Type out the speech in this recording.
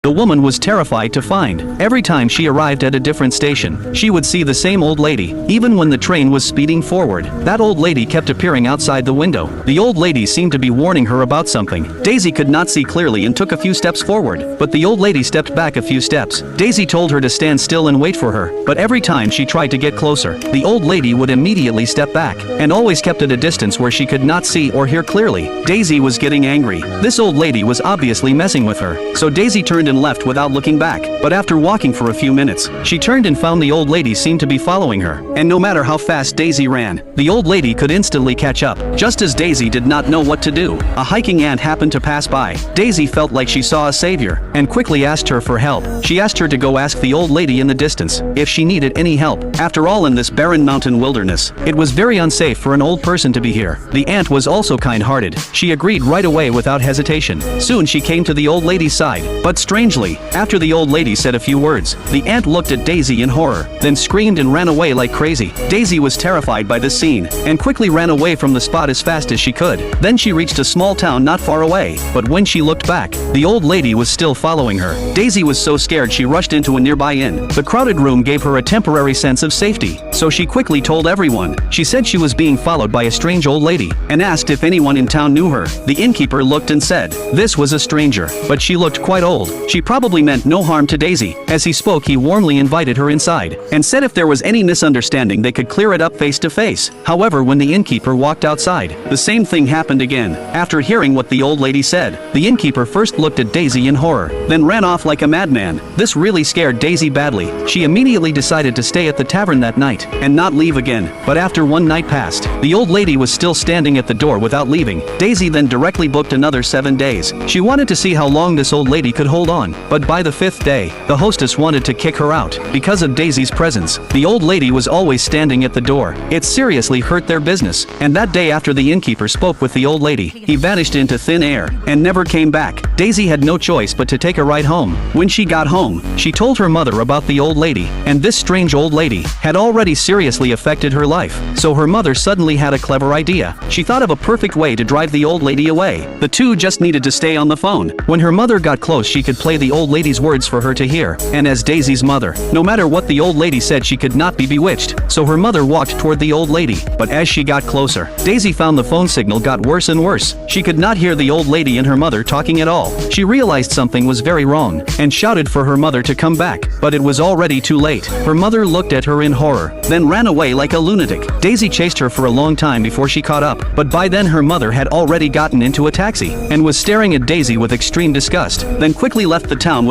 The woman was terrified to find. Every time she arrived at a different station, she would see the same old lady, even when the train was speeding forward. That old lady kept appearing outside the window. The old lady seemed to be warning her about something. Daisy could not see clearly and took a few steps forward, but the old lady stepped back a few steps. Daisy told her to stand still and wait for her, but every time she tried to get closer, the old lady would immediately step back, and always kept at a distance where she could not see or hear clearly. Daisy was getting angry. This old lady was obviously messing with her, so Daisy turned and left without looking back. But after walking for a few minutes, she turned and found the old lady seemed to be following her, and no matter how fast Daisy ran, the old lady could instantly catch up. Just as Daisy did not know what to do, a hiking ant happened to pass by. Daisy felt like she saw a savior, and quickly asked her for help. She asked her to go ask the old lady in the distance if she needed any help. After all, in this barren mountain wilderness, it was very unsafe for an old person to be here. The ant was also kind-hearted. She agreed right away without hesitation. Soon she came to the old lady's side, but strangely, after the old lady said a few words, the ant looked at Daisy in horror, then screamed and ran away like crazy. Daisy was terrified by this scene, and quickly ran away from the spot as fast as she could. Then she reached a small town not far away, but when she looked back, the old lady was still following her. Daisy was so scared she rushed into a nearby inn. The crowded room gave her a temporary sense of safety, so she quickly told everyone. She said she was being followed by a strange old lady, and asked if anyone in town knew her. The innkeeper looked and said, this was a stranger, but she looked quite old. She probably meant no harm to Daisy. As he spoke, he warmly invited her inside, and said if there was any misunderstanding they could clear it up face to face. However, when the innkeeper walked outside, the same thing happened again. After hearing what the old lady said, the innkeeper first looked at Daisy in horror, then ran off like a madman. This really scared Daisy badly. She immediately decided to stay at the tavern that night, and not leave again. But after one night passed, the old lady was still standing at the door without leaving. Daisy then directly booked another 7 days. She wanted to see how long this old lady could hold on, but by the 5th day, the hostess wanted to kick her out. Because of Daisy's presence, the old lady was always standing at the door. It seriously hurt their business, and that day after the innkeeper spoke with the old lady, he vanished into thin air, and never came back. Daisy had no choice but to take a ride home. When she got home, she told her mother about the old lady, and this strange old lady had already seriously affected her life. So her mother suddenly had a clever idea. She thought of a perfect way to drive the old lady away. The two just needed to stay on the phone. When her mother got close, she could play the old lady's words for her to hear, and as Daisy's mother, no matter what the old lady said, she could not be bewitched. So her mother walked toward the old lady, but as she got closer, Daisy found the phone signal got worse and worse. She could not hear the old lady and her mother talking at all. She realized something was very wrong, and shouted for her mother to come back, but it was already too late. Her mother looked at her in horror, then ran away like a lunatic. Daisy chased her for a long time before she caught up, but by then her mother had already gotten into a taxi, and was staring at Daisy with extreme disgust, then quickly left the town with